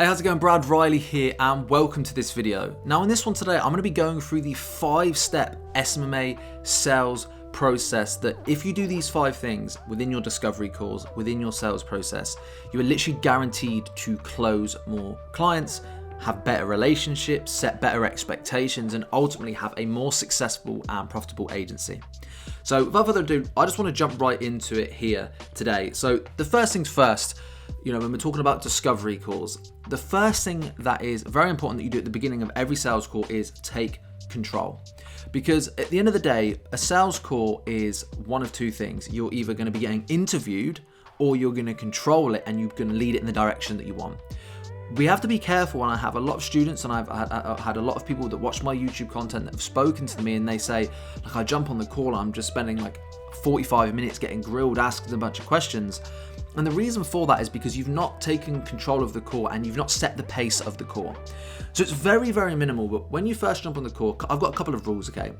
Hey, how's it going? Brad Riley here and welcome to this video. Now in this one today, I'm going to be going through the 5-step SMMA sales process that if you do these 5 things within your discovery calls, within your sales process, you are literally guaranteed to close more clients, have better relationships, set better expectations, and ultimately have a more successful and profitable agency. So without further ado, I just want to jump right into it here today. So the first things first, when we're talking about discovery calls, the first thing that is very important that you do at the beginning of every sales call is take control. Because at the end of the day, a sales call is one of two things. You're either going to be getting interviewed or you're going to control it and you're going to lead it in the direction that you want. We have to be careful, and I have a lot of students and I've had a lot of people that watch my YouTube content that have spoken to me and they say, like, I jump on the call and I'm just spending like 45 minutes getting grilled, asking a bunch of questions. And the reason for that is because you've not taken control of the call and you've not set the pace of the call. So it's very, very minimal, but when you first jump on the call, I've got a couple of rules, okay?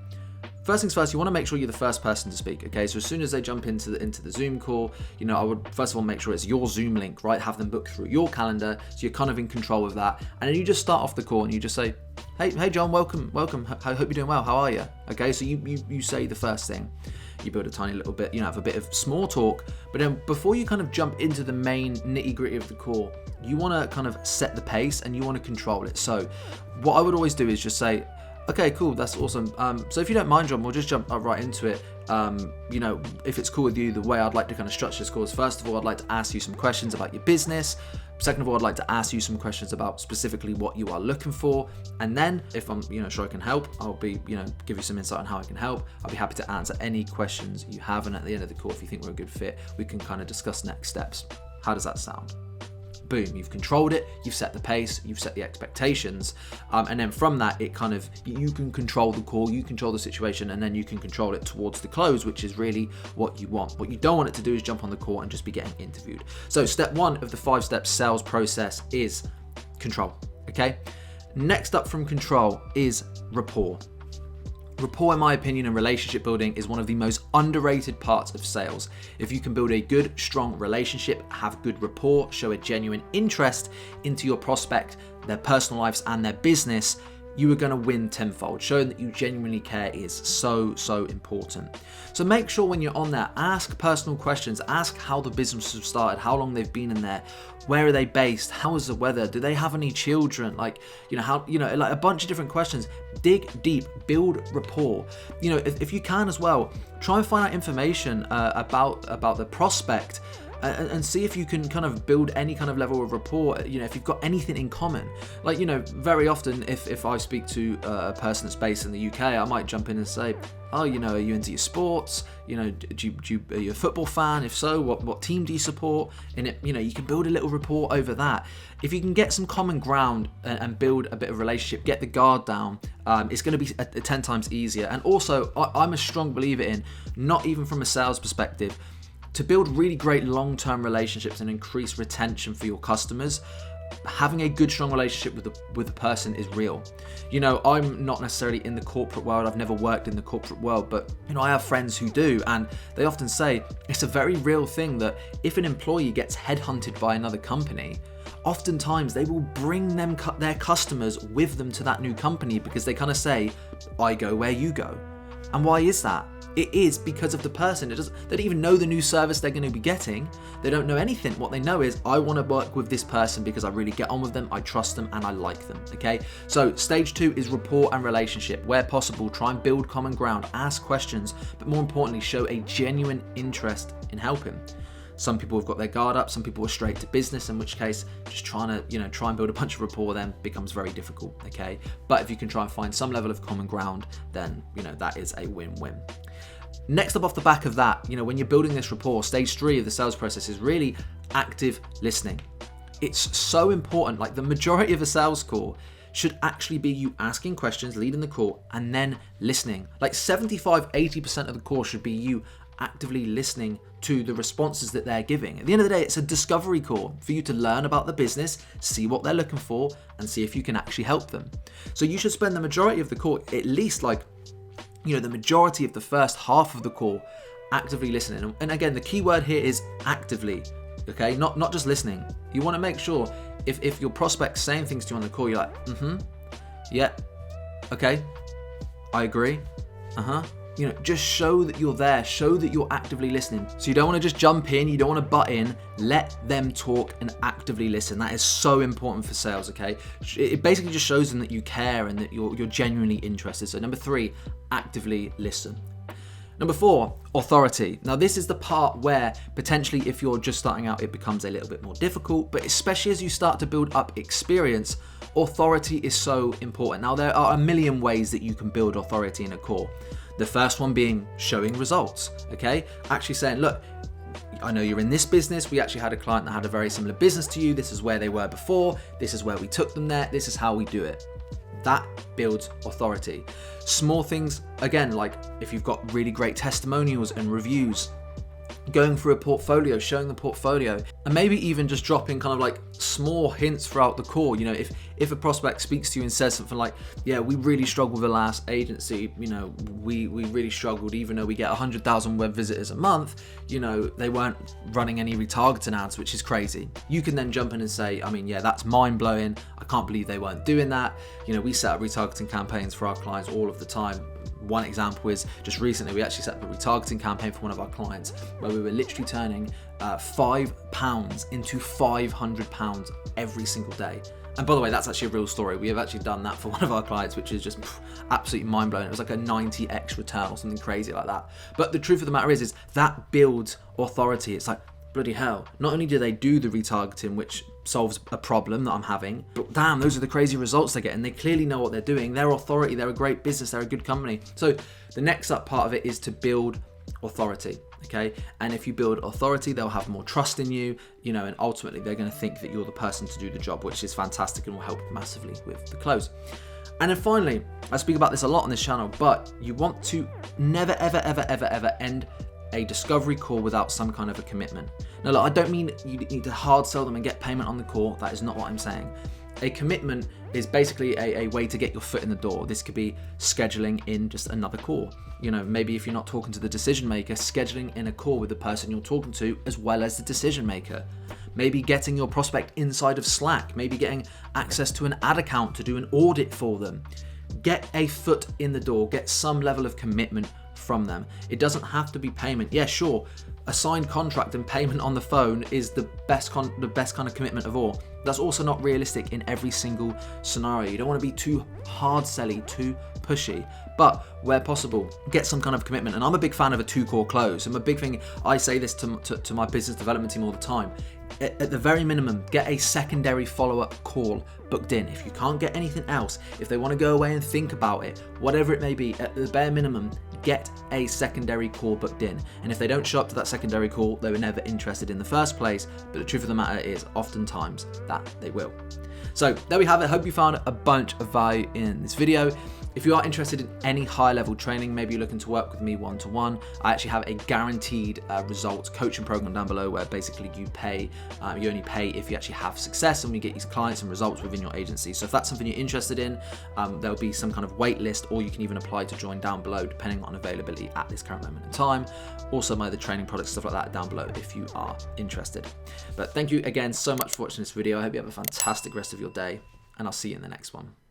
First things first, you want to make sure you're the first person to speak, okay? So as soon as they jump into the Zoom call, I would first of all make sure it's your Zoom link, right? Have them booked through your calendar, so you're kind of in control of that. And then you just start off the call and you just say, hey John, welcome. I hope you're doing well. How are you? Okay, so you say the first thing. You build a tiny little bit, have a bit of small talk, but then before you kind of jump into the main nitty gritty of the call, you want to kind of set the pace and you want to control it. So what I would always do is just say, okay, cool, that's awesome. So if you don't mind, John, we'll just jump right into it. If it's cool with you, the way I'd like to kind of structure this call is, first of all, I'd like to ask you some questions about your business. Second of all, I'd like to ask you some questions about specifically what you are looking for. And then if I'm, sure I can help, I'll be, give you some insight on how I can help. I'll be happy to answer any questions you have. And at the end of the call, if you think we're a good fit, we can kind of discuss next steps. How does that sound? Boom, you've controlled it, you've set the pace, you've set the expectations, and then from that, it kind of, you can control the call, you control the situation, and then you can control it towards the close, which is really what you want. What you don't want it to do is jump on the call and just be getting interviewed. So step 1 of the 5-step sales process is control, okay? Next up from control is rapport. Rapport, in my opinion, and relationship building is one of the most underrated parts of sales. If you can build a good, strong relationship, have good rapport, show a genuine interest into your prospect, their personal lives and their business, you are going to win tenfold. Showing that you genuinely care is so important. So make sure when you're on there, ask personal questions. Ask how the business has started, how long they've been in there, where are they based, how is the weather, do they have any children, like a bunch of different questions. Dig deep, build rapport. If you can as well, try and find out information about the prospect. And see if you can kind of build any kind of level of rapport, if you've got anything in common. Like, very often if I speak to a person that's based in the UK, I might jump in and say, oh, are you into your sports? Are you a football fan? If so, what team do you support? And you can build a little rapport over that. If you can get some common ground and build a bit of relationship, get the guard down, it's going to be 10 times easier. And also, I'm a strong believer in, not even from a sales perspective, to build really great long-term relationships and increase retention for your customers, having a good, strong relationship with the person is real. I'm not necessarily in the corporate world. I've never worked in the corporate world, but I have friends who do, and they often say it's a very real thing that if an employee gets headhunted by another company, oftentimes they will bring their customers with them to that new company because they kind of say, I go where you go. And why is that? It is because of the person. They don't even know the new service they're going to be getting. They don't know anything. What they know is, I want to work with this person because I really get on with them, I trust them, and I like them, okay? So stage 2 is rapport and relationship. Where possible, try and build common ground, ask questions, but more importantly, show a genuine interest in helping. Some people have got their guard up, some people are straight to business, in which case just trying and build a bunch of rapport then becomes very difficult, okay? But if you can try and find some level of common ground, then, that is a win-win. Next up off the back of that, when you're building this rapport, stage 3 of the sales process is really active listening. It's so important. Like, the majority of a sales call should actually be you asking questions, leading the call, and then listening. Like 75-80% of the call should be you actively listening to the responses that they're giving. At the end of the day, it's a discovery call for you to learn about the business, see what they're looking for, and see if you can actually help them. So you should spend the majority of the call, at least the majority of the first half of the call, actively listening. And again, the key word here is actively. okay? Not just listening. You want to make sure if your prospect's saying things to you on the call, you're like, yeah, okay, I agree, You know, just show that you're there, show that you're actively listening. So you don't want to just jump in, you don't want to butt in, let them talk and actively listen. That is so important for sales, okay? It basically just shows them that you care and that you're genuinely interested. So number 3, actively listen. Number 4, authority. Now this is the part where potentially if you're just starting out, it becomes a little bit more difficult, but especially as you start to build up experience, authority is so important. Now there are a million ways that you can build authority in a call. The first one being showing results, okay? Actually saying, look, I know you're in this business. We actually had a client that had a very similar business to you. This is where they were before. This is where we took them there. This is how we do it. That builds authority. Small things, again, like if you've got really great testimonials and reviews, going through a portfolio, showing the portfolio, and maybe even just dropping kind of like small hints throughout the call. You know, if a prospect speaks to you and says something like, yeah, we really struggled with the last agency, you know, we really struggled, even though we get 100,000 web visitors a month, you know, they weren't running any retargeting ads, which is crazy. You can then jump in and say, I mean, yeah, that's mind blowing. I can't believe they weren't doing that. You know, we set up retargeting campaigns for our clients all of the time. One example is just recently we actually set up a retargeting campaign for one of our clients where we were literally turning £5 into £500 every single day. And by the way, that's actually a real story. We have actually done that for one of our clients, which is just absolutely mind blowing. It was like a 90x return or something crazy like that. But the truth of the matter is that builds authority. It's like, bloody hell, not only do they do the retargeting, which solves a problem that I'm having, but damn, those are the crazy results they get, and they clearly know what they're doing. They're authority, they're a great business, they're a good company. So the next up part of it is to build authority, okay? And if you build authority, they'll have more trust in you, you know, and ultimately they're going to think that you're the person to do the job, which is fantastic and will help massively with the close. And then finally, I speak about this a lot on this channel, but you want to never, ever end a discovery call without some kind of a commitment. Now, look, I don't mean you need to hard sell them and get payment on the call. That is not what I'm saying. A commitment is basically a way to get your foot in the door. This could be scheduling in just another call. You know, maybe if you're not talking to the decision maker, scheduling in a call with the person you're talking to as well as the decision maker. Maybe getting your prospect inside of Slack, maybe getting access to an ad account to do an audit for them. Get a foot in the door, get some level of commitment from them. It doesn't have to be payment. Yeah, sure, a signed contract and payment on the phone is the best kind of commitment of all. That's also not realistic in every single scenario. You don't want to be too hard selly, too pushy, but where possible, get some kind of commitment. And I'm a big fan of a 2-call close. I'm a big thing. I say this to my business development team all the time. At the very minimum, get a secondary follow-up call booked in. If you can't get anything else, if they want to go away and think about it, whatever it may be, at the bare minimum, get a secondary call booked in. And if they don't show up to that secondary call, they were never interested in the first place. But the truth of the matter is oftentimes that they will. So there we have it. Hope you found a bunch of value in this video. If you are interested in any high level training, maybe you're looking to work with me one-to-one, I actually have a guaranteed results coaching program down below where basically you only pay if you actually have success and we get these clients and results within your agency. So if that's something you're interested in, there'll be some kind of wait list, or you can even apply to join down below depending on availability at this current moment in time. Also my other training products, stuff like that down below if you are interested. But thank you again so much for watching this video. I hope you have a fantastic rest of your day, and I'll see you in the next one.